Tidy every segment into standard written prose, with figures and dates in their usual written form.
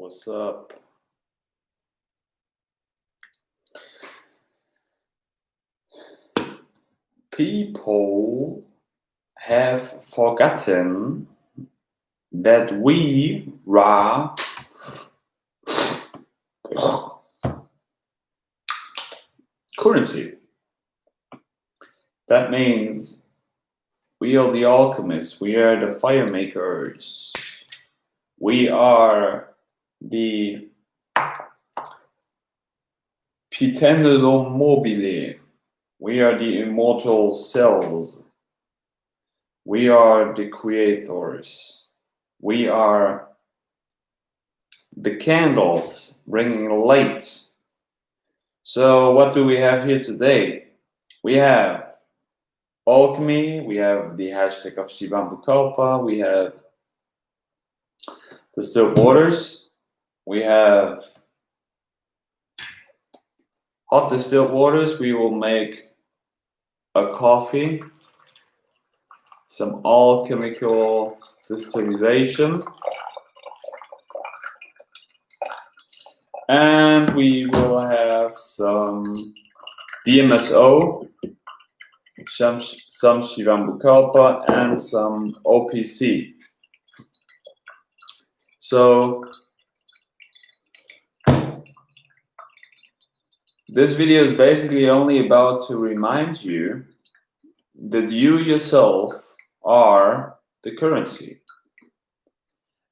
What's up? People have forgotten that we ra currency. That means we are the alchemists, we are the fire makers, we are the Pitendulum mobile, we are the immortal cells, we are the creators, we are the candles bringing light. So what do we have here today? We have ALLchemy, we have the hashtag of Shivambu, we have the still waters, we have hot distilled waters. We will make a coffee, some alchemical distillation, and we will have some DMSO, some Shivambu and some OPC. So this video is basically only about to remind you that you yourself are the currency.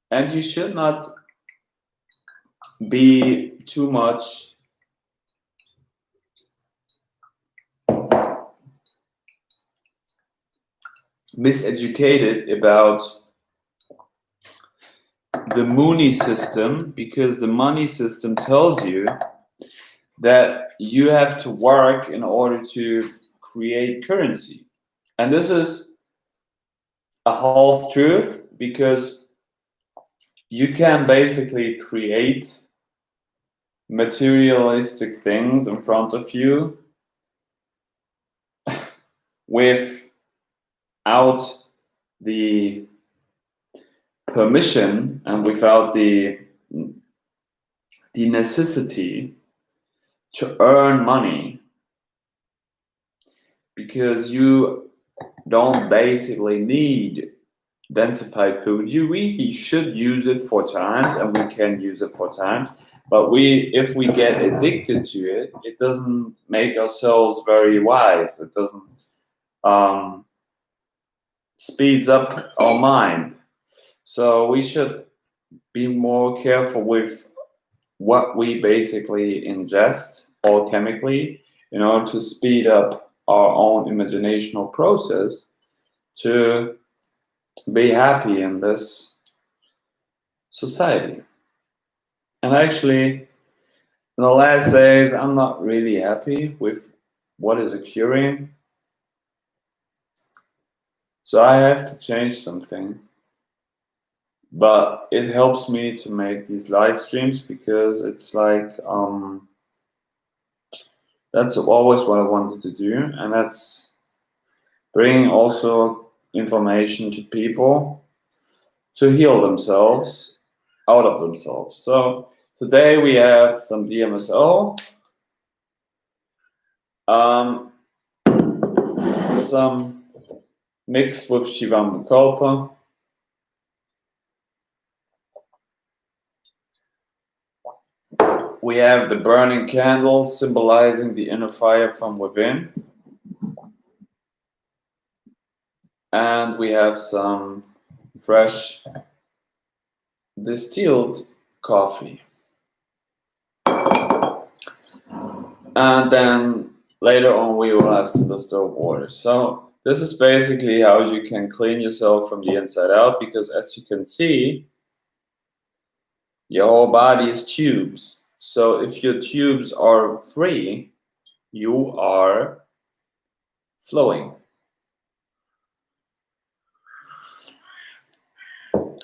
And you should not be too much miseducated about the money system, because the money system tells you that you have to work in order to create currency. And this is a half truth, because you can basically create materialistic things in front of you without the permission and without the necessity to earn money, because you don't basically need densified food. You really should use it 4 times, and we can use it 4 times, but if we get addicted to it, it doesn't make ourselves very wise. It doesn't speeds up our mind. So we should be more careful with what we basically ingest alchemically in order to speed up our own imaginational process to be happy in this society. And actually, in the last days, I'm not really happy with what is occurring. So I have to change something. But it helps me to make these live streams, because it's like that's always what I wanted to do, and that's bringing also information to people to heal themselves out of themselves. So today we have some DMSO, some mixed with Shivambu. We have the burning candle, symbolizing the inner fire from within. And we have some fresh distilled coffee. And then later on we will have some distilled water. So this is basically how you can clean yourself from the inside out, because as you can see, your whole body is tubes. So if your tubes are free, you are flowing.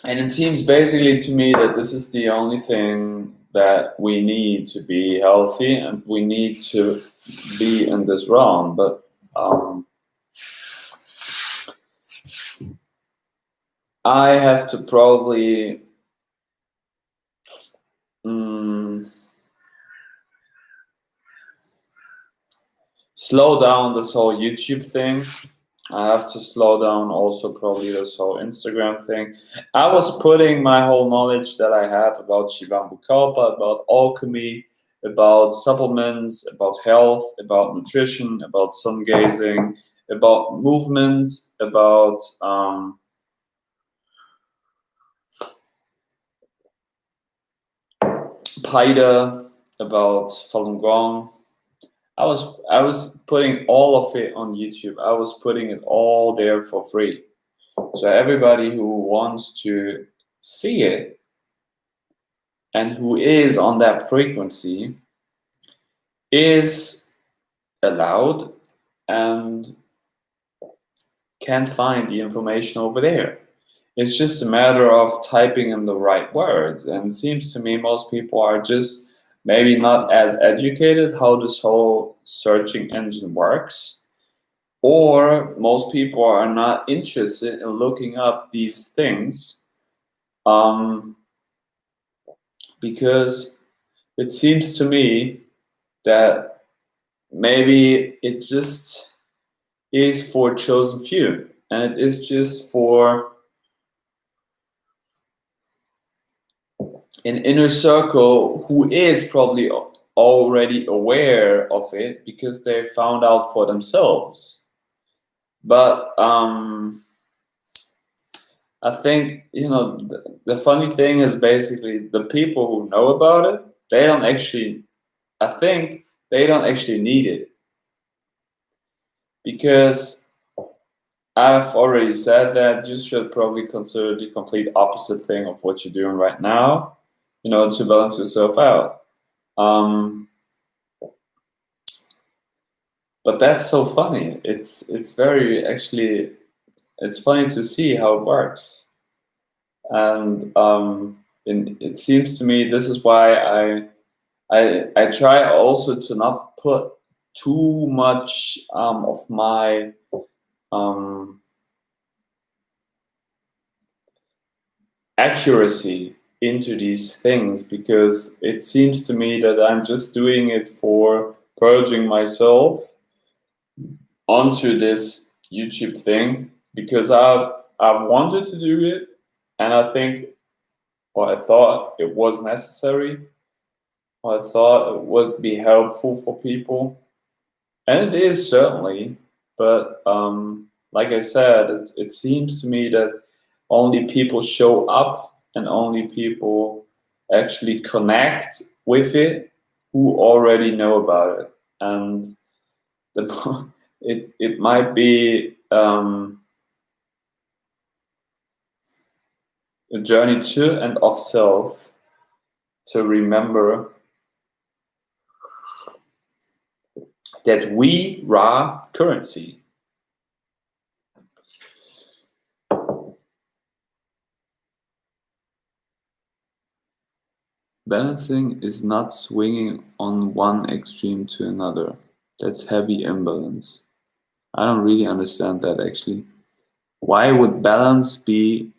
And it seems basically to me that this is the only thing that we need to be healthy, and we need to be in this realm. But I have to probably slow down this whole YouTube thing. I have to slow down also probably this whole Instagram thing. I was putting my whole knowledge that I have about Shivambu Kalpa, about alchemy, about supplements, about health, about nutrition, about sun gazing, about movement, about Paida, about Falun Gong. I was putting all of it on YouTube. I was putting it all there for free. So everybody who wants to see it and who is on that frequency is allowed and can find the information over there. It's just a matter of typing in the right words. And it seems to me most people are just maybe not as educated how this whole searching engine works. Or most people are not interested in looking up these things because it seems to me that maybe it just is for chosen few, and it is just for an inner circle who is probably already aware of it because they found out for themselves. But I think, you know, the funny thing is basically the people who know about it, they don't actually, I think they don't actually need it. Because I've already said that you should probably consider the complete opposite thing of what you're doing right now, you know, to balance yourself out. But that's so funny. It's very, actually, it's funny to see how it works. And it seems to me this is why I try also to not put too much of my accuracy into these things, because it seems to me that I'm just doing it for purging myself onto this YouTube thing because I wanted to do it, and I think, or I thought it was necessary, or I thought it would be helpful for people, and it is certainly. But like I said, it seems to me that only people show up and only people actually connect with it who already know about it, and it might be a journey to and of self to remember that we ra currency. Balancing is not swinging on one extreme to another. That's heavy imbalance. I don't really understand that actually. Why would balance be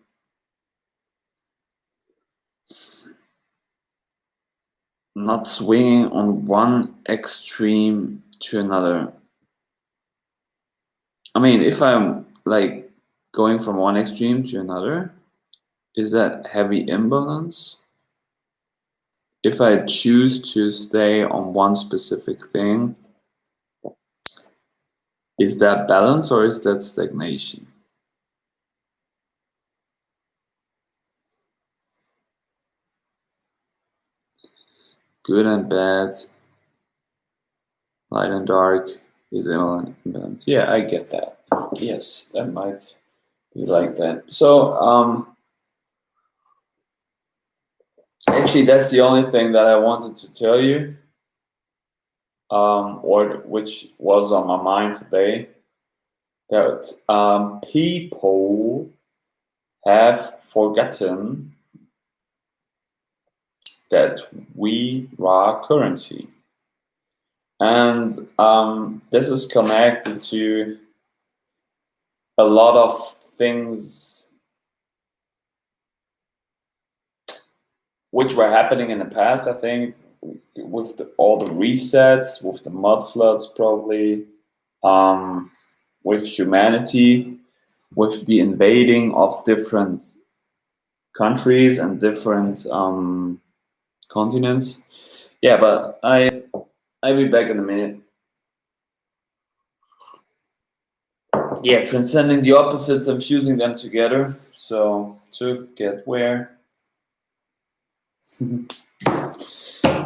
not swinging on one extreme to another? I mean, if I'm like going from one extreme to another, is that heavy imbalance? If I choose to stay on one specific thing, is that balance or is that stagnation? Good and bad, light and dark is imbalance. Yeah, I get that. Yes, that might be like that. So actually that's the only thing that I wanted to tell you, or which was on my mind today, that people have forgotten that we are currency. And this is connected to a lot of things which were happening in the past, I think, with all the resets, with the mud floods probably, with humanity, with the invading of different countries and different continents. Yeah, but I'll be back in a minute. Yeah, transcending the opposites and fusing them together. So to get where.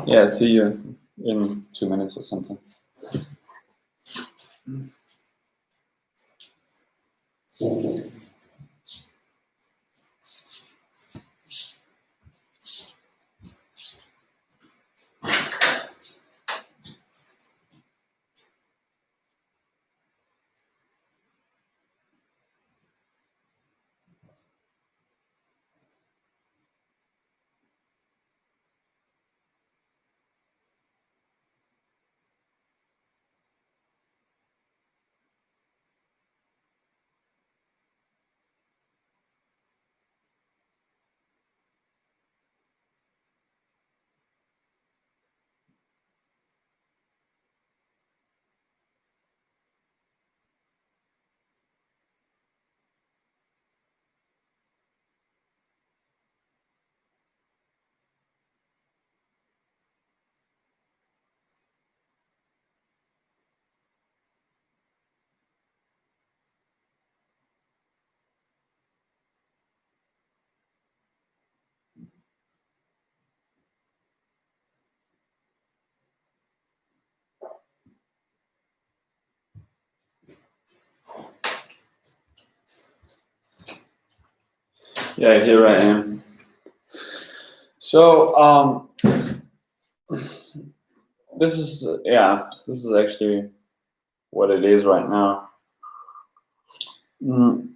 Yeah, see you in 2 minutes or something. Yeah, here I am. So this is actually what it is right now. And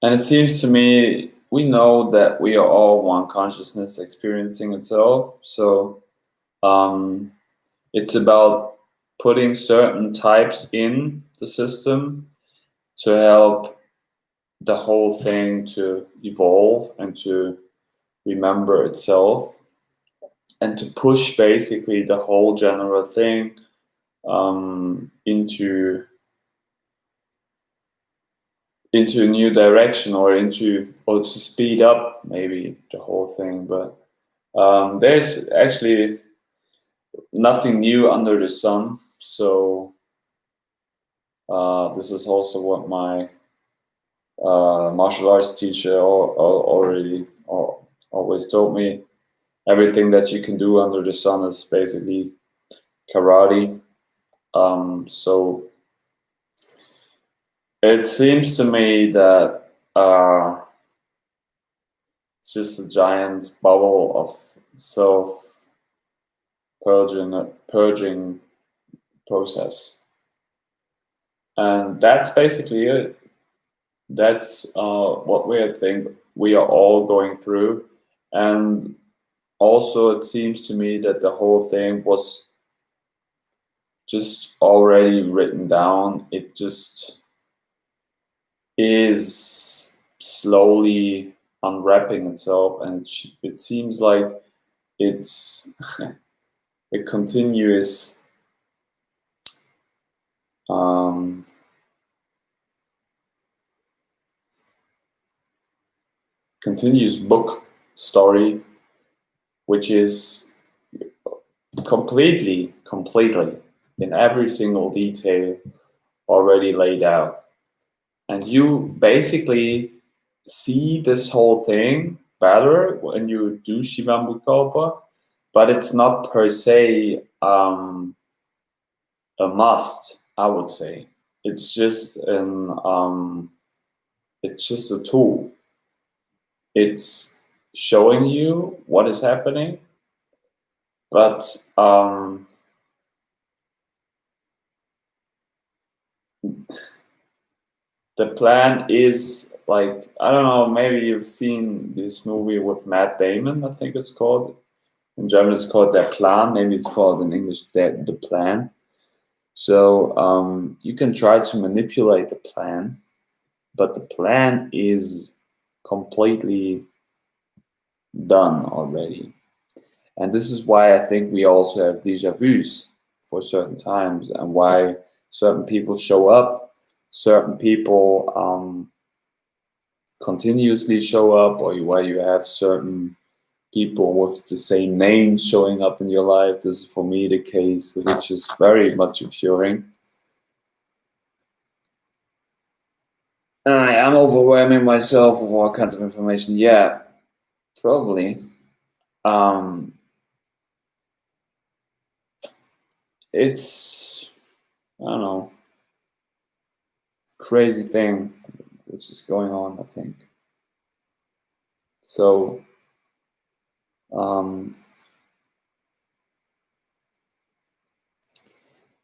it seems to me we know that we are all one consciousness experiencing itself. So it's about putting certain types in the system to help the whole thing to evolve and to remember itself, and to push basically the whole general thing into a new direction, or to speed up maybe the whole thing. But there's actually nothing new under the sun. So this is also what my martial arts teacher always told me. Everything that you can do under the sun is basically karate. So it seems to me that it's just a giant bubble of self-purging process. And that's basically it. That's what we are all going through. And also it seems to me that the whole thing was just already written down. It just is slowly unwrapping itself, and it seems like it's a continuous book story, which is completely in every single detail already laid out. And you basically see this whole thing better when you do Shivambu Kalpa, but it's not per se a must, I would say. It's just it's just a tool. It's showing you what is happening, but the plan is, like, I don't know, maybe you've seen this movie with Matt Damon, I think it's called. In German it's called Der Plan, maybe it's called in English the Plan. So you can try to manipulate the plan, but the plan is completely done already. And this is why I think we also have deja vus for certain times, and why certain people show up, certain people continuously show up, or why you have certain people with the same names showing up in your life. This is for me the case, which is very much occurring. And I am overwhelming myself with all kinds of information. Yeah, probably. It's, I don't know, crazy thing which is going on, I think. So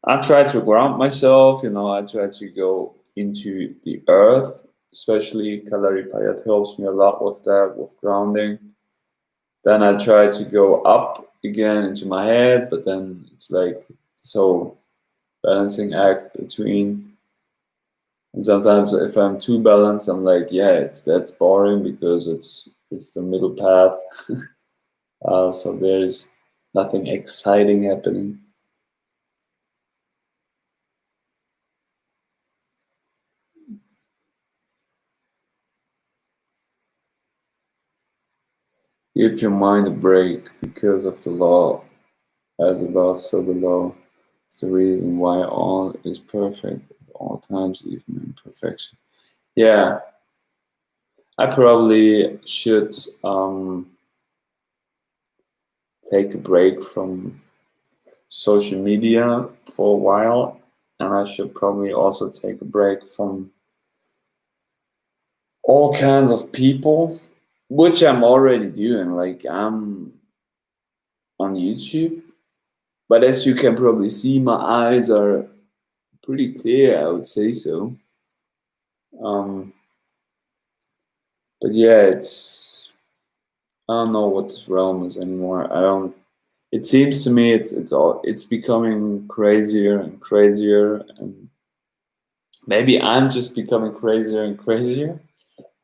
I try to ground myself, I try to go into the earth, especially Kalaripayat helps me a lot with that, with grounding. Then I try to go up again into my head, but then it's like so balancing act between. And sometimes if I'm too balanced, I'm like, yeah, that's boring because it's the middle path. So there's nothing exciting happening. Give your mind a break because of the law. As above, so below. It's the reason why all is perfect at all times, even imperfection. Yeah, I probably should take a break from social media for a while, and I should probably also take a break from all kinds of people, which I'm already doing. Like I'm on YouTube, but as you can probably see, my eyes are pretty clear, I would say so. But yeah, I don't know what this realm is anymore. I don't. It seems to me it's becoming crazier and crazier, and maybe I'm just becoming crazier and crazier.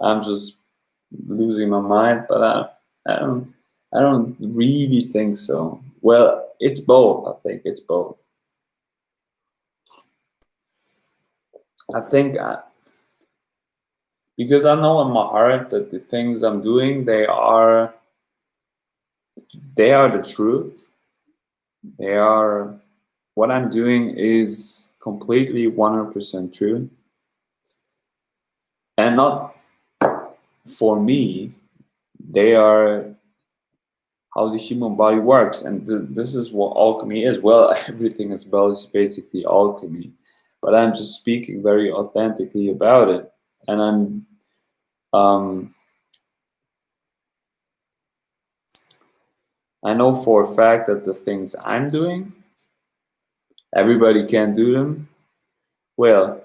I'm just losing my mind, but I don't really think so. Well, it's both. I think it's both. I think because I know in my heart that the things I'm doing they are the truth. They are what I'm doing is completely 100% true, and not for me. They are how the human body works, and this is what alchemy is. Well, everything as well is basically alchemy, but I'm just speaking very authentically about it, and I know for a fact that the things I'm doing, everybody can do them. Well,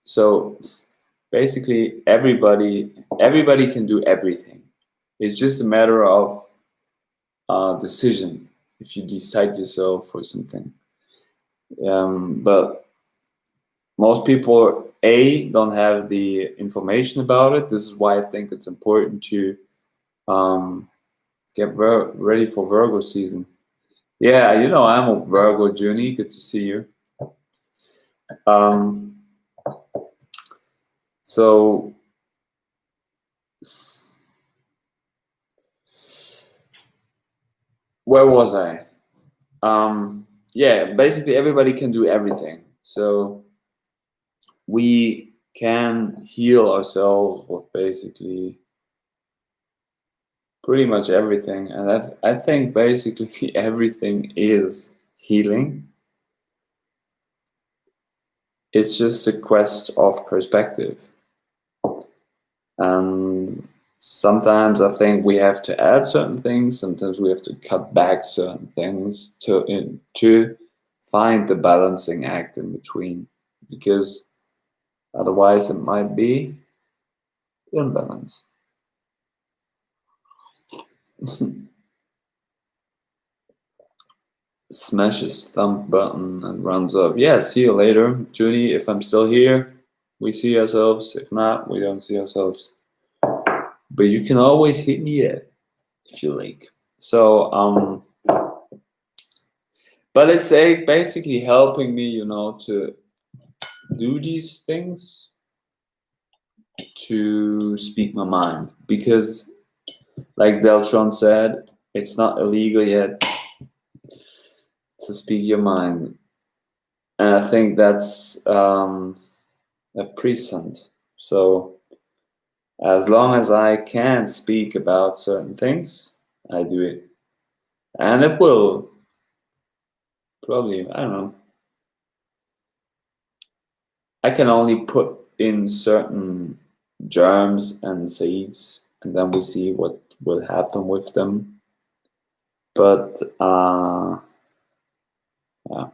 so basically everybody can do everything. It's just a matter of decision if you decide yourself for something. But most people don't have the information about it. This is why I think it's important to get ready for Virgo season. Yeah, I'm a Virgo, Junie. Good to see you. So where was I? Yeah, basically everybody can do everything. So we can heal ourselves with basically pretty much everything, and I think basically everything is healing. It's just a quest of perspective, and sometimes I think we have to add certain things, sometimes we have to cut back certain things to find the balancing act in between, because otherwise it might be imbalance. Smashes thumb button and runs off. Yeah, see you later, Judy. If I'm still here, we see ourselves. If not, we don't see ourselves. But you can always hit me up. if you like. So but it's basically helping me, you know, to do these things, to speak my mind, because like Deltron said, it's not illegal yet to speak your mind. And I think that's a present. So as long as I can speak about certain things, I do it. And it will probably, I don't know, I can only put in certain germs and seeds, and then we see what will happen with them. But yeah.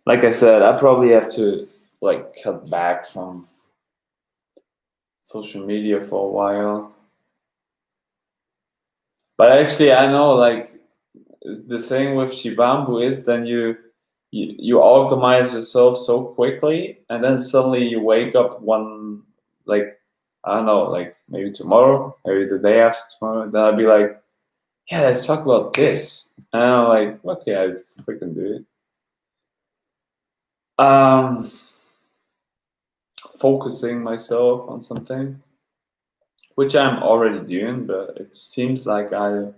Like I said, I probably have to like cut back from social media for a while. But actually, I know like the thing with Shivambu is then you organize yourself so quickly, and then suddenly you wake up one, like, I don't know, like maybe tomorrow, maybe the day after tomorrow, then I'll be like, yeah, let's talk about this. And I'm like, okay, I freaking do it. Focusing myself on something, which I'm already doing, but it seems like I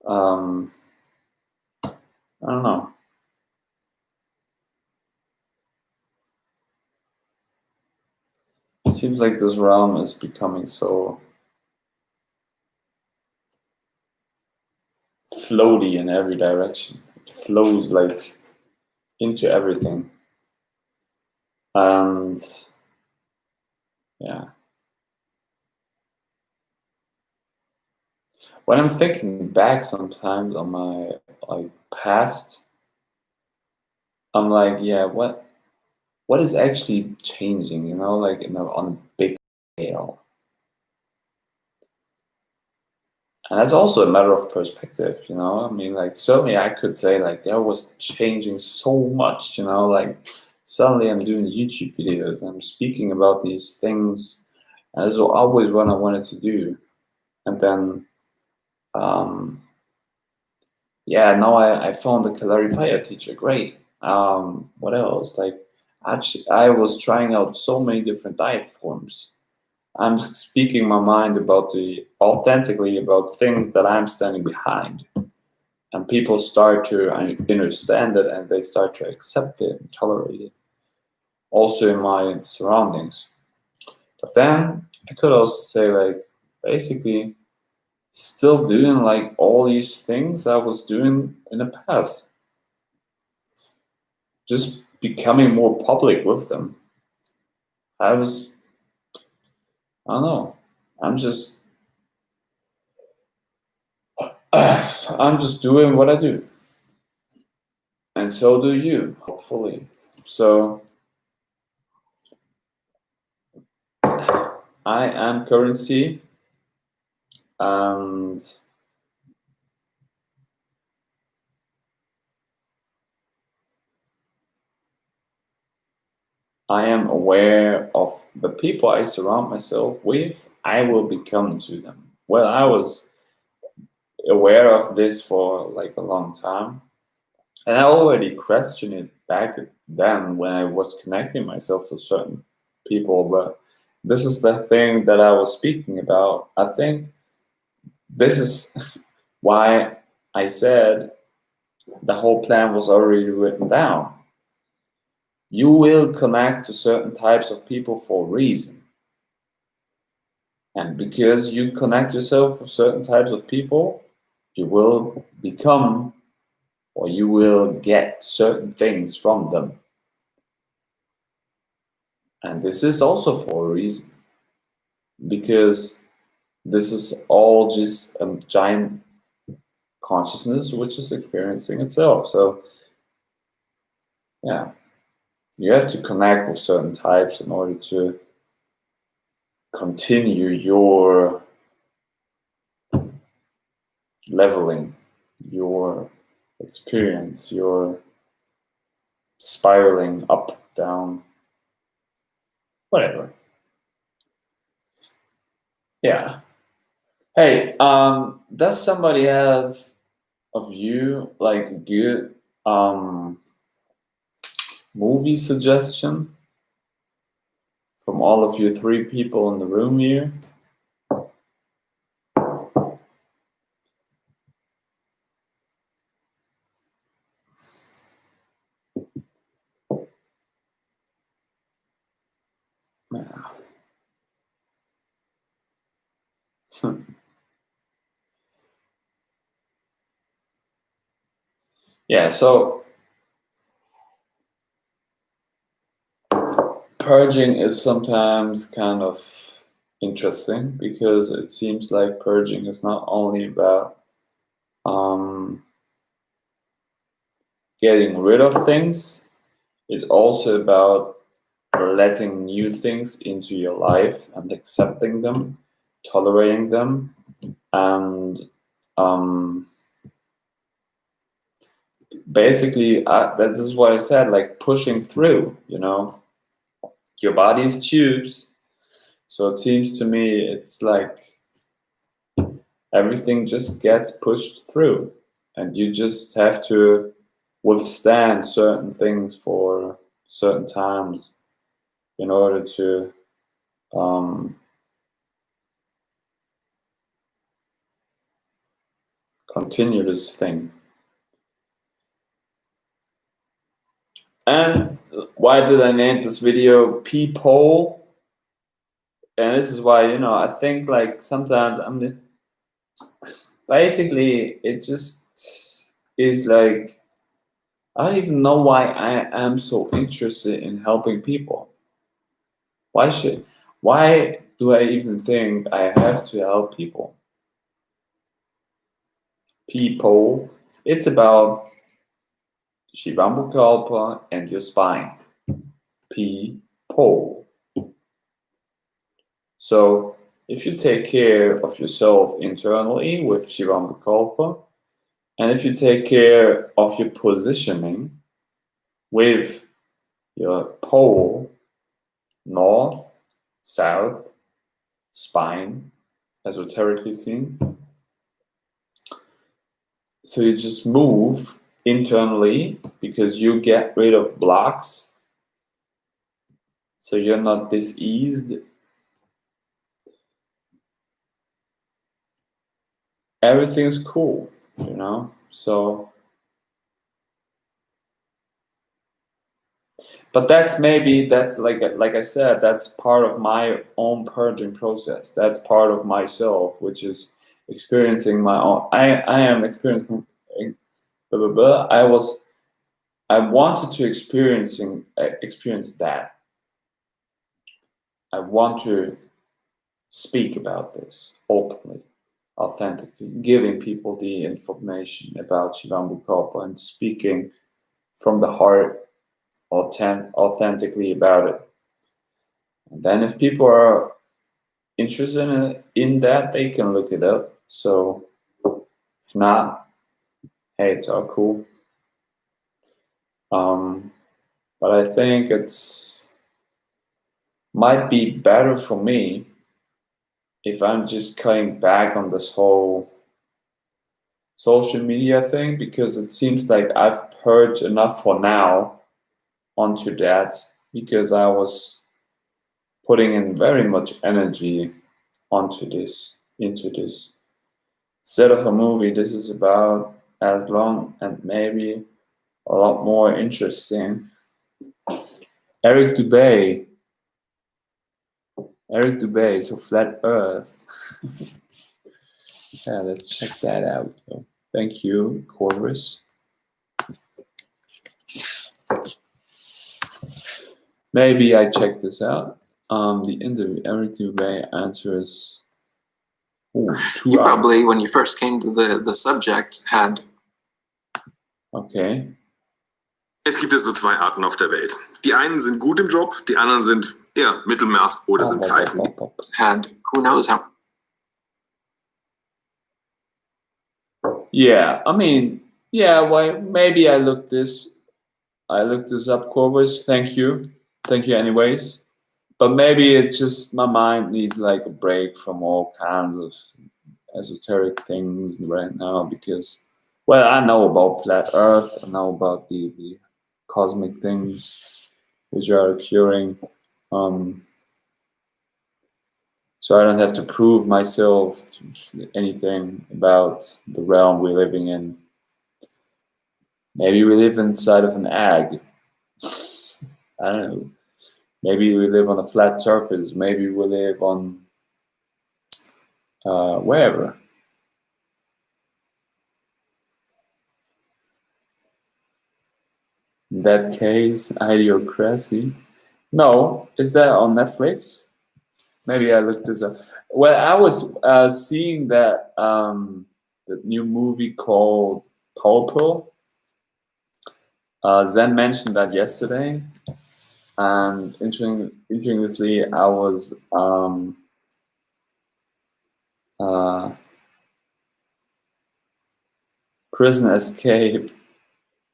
don't know. It seems like this realm is becoming so floaty in every direction. It flows like into everything. And yeah. When I'm thinking back sometimes on my like past, I'm like, yeah, what is actually changing, you know, like on a big scale. And that's also a matter of perspective, you know. I mean, like, certainly I could say, like, there was changing so much, you know, like, suddenly I'm doing YouTube videos, I'm speaking about these things, and this was always what I wanted to do. And then, yeah, now I found the Kalaripaya teacher, great. What else? Like, actually, I was trying out so many different diet forms. I'm speaking my mind about authentically about things that I'm standing behind. And people start to understand it, and they start to accept it and tolerate it, also in my surroundings. But then I could also say, like, basically still doing like all these things I was doing in the past, just becoming more public with them. I don't know, I'm just I'm just doing what I do, and so do you, hopefully. So I am currency, and I am aware of the people I surround myself with. I will become to them. Well, I was aware of this for like a long time, and I already questioned it back then when I was connecting myself to certain people. But this is the thing that I was speaking about. I think this is why I said the whole plan was already written down. You will connect to certain types of people for a reason. And because you connect yourself with certain types of people, you will become, or you will get certain things from them. And this is also for a reason, because this is all just a giant consciousness which is experiencing itself. So, yeah, you have to connect with certain types in order to continue your leveling, your experience, your spiraling up, down, whatever. Yeah. Hey, does somebody have of you like a good movie suggestion from all of you three people in the room here? Yeah, so purging is sometimes kind of interesting because it seems like purging is not only about getting rid of things, it's also about letting new things into your life and accepting them, tolerating them, and basically that is what I said, like pushing through, you know. Your body's tubes, so it seems to me it's like everything just gets pushed through and you just have to withstand certain things for certain times in order to continue this thing. And why did I name this video PeePole? And this is why, you know, I think like sometimes basically it just is like, I don't even know why I am so interested in helping people. Why do I even think I have to help people? PeePole, it's about Shivambu Kalpa and your spine. PeePole. So if you take care of yourself internally with Shivambu Kalpa, and if you take care of your positioning with your pole, north, south, spine, esoterically seen. So you just move internally because you get rid of blocks. So you're not diseased. Everything's cool, you know? So, but that's like I said, that's part of my own purging process. That's part of myself, which is experiencing my own. I am experiencing. Blah, blah, blah. I wanted to experience that. I want to speak about this openly, authentically, giving people the information about Shivambu Kalpa and speaking from the heart authentically about it. And then if people are interested in that, they can look it up. So if not, hey, it's all cool. But I think it's might be better for me if I'm just cutting back on this whole social media thing, because it seems like I've purged enough for now onto that, because I was putting in very much energy into this. Instead of a movie, this is about as long and maybe a lot more interesting. Eric Dubay, so Flat Earth. Yeah, let's check that out. Thank you, Corvus. Maybe I check this out. The interview, Eric Dubay answers. You probably, when you first came to the subject, had. Okay. Es gibt ja so zwei Arten auf der Welt. Die einen sind gut im Job, die anderen sind eher Mittelmaß oder sind Pfeifen. Had who knows how. Yeah, I mean, yeah. Why? Maybe I looked this up, Corvus. Thank you, anyways. But maybe it's just my mind needs like a break from all kinds of esoteric things right now because, well, I know about flat Earth. I know about the cosmic things which are occurring. So I don't have to prove myself anything about the realm we're living in. Maybe we live inside of an egg. I don't know. Maybe we live on a flat surface. Maybe we live on wherever. In that case, Idiocracy. No, is that on Netflix? Maybe I looked this up. Well, I was seeing that the new movie called PeePole. Zen mentioned that yesterday, and interestingly, I was Prison Escape,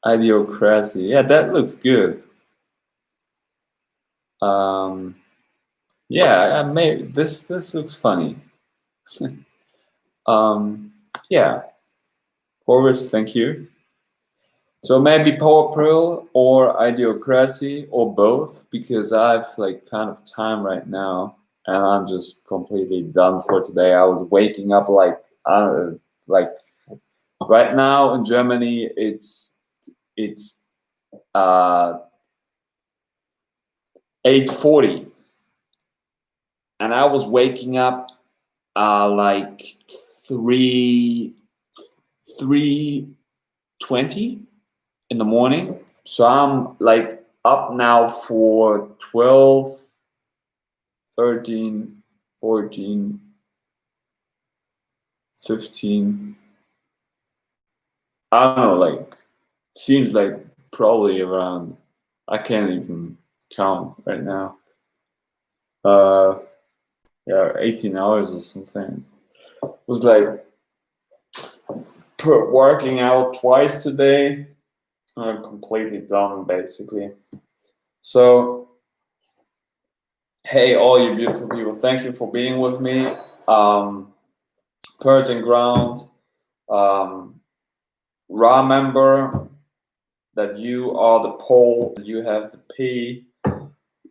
Idiocracy. Yeah, that looks good. Yeah, this looks funny. Yeah, Horus, thank you. So maybe PeePole or Idiocracy or both, because I have like kind of time right now, and I'm just completely done for today. I was waking up like right now in Germany. It's 8:40, and I was waking up like 3:20 in the morning. So I'm like up now for 12, 13, 14, 15. I don't know, like seems like probably around, I can't even count right now. Yeah, 18 hours or something. It was like working out twice today. I'm completely done basically. So hey, all you beautiful people, thank you for being with me. Purging ground. Remember that you are the pole, you have the P,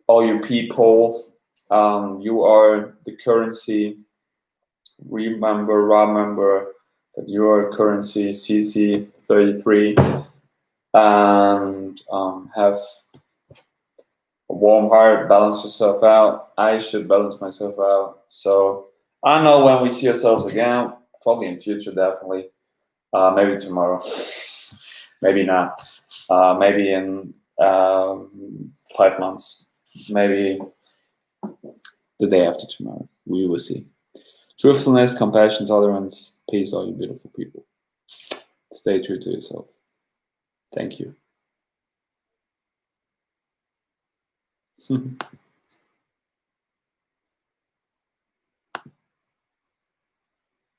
all you people, you are the currency. Remember that you are currency, CC33, and have a warm heart, balance yourself out. I should balance myself out. So I don't know when we see ourselves again, probably in future, definitely. Maybe tomorrow, maybe not. Maybe in 5 months, maybe the day after tomorrow. We will see. Truthfulness, compassion, tolerance, peace, all you beautiful people. Stay true to yourself. Thank you.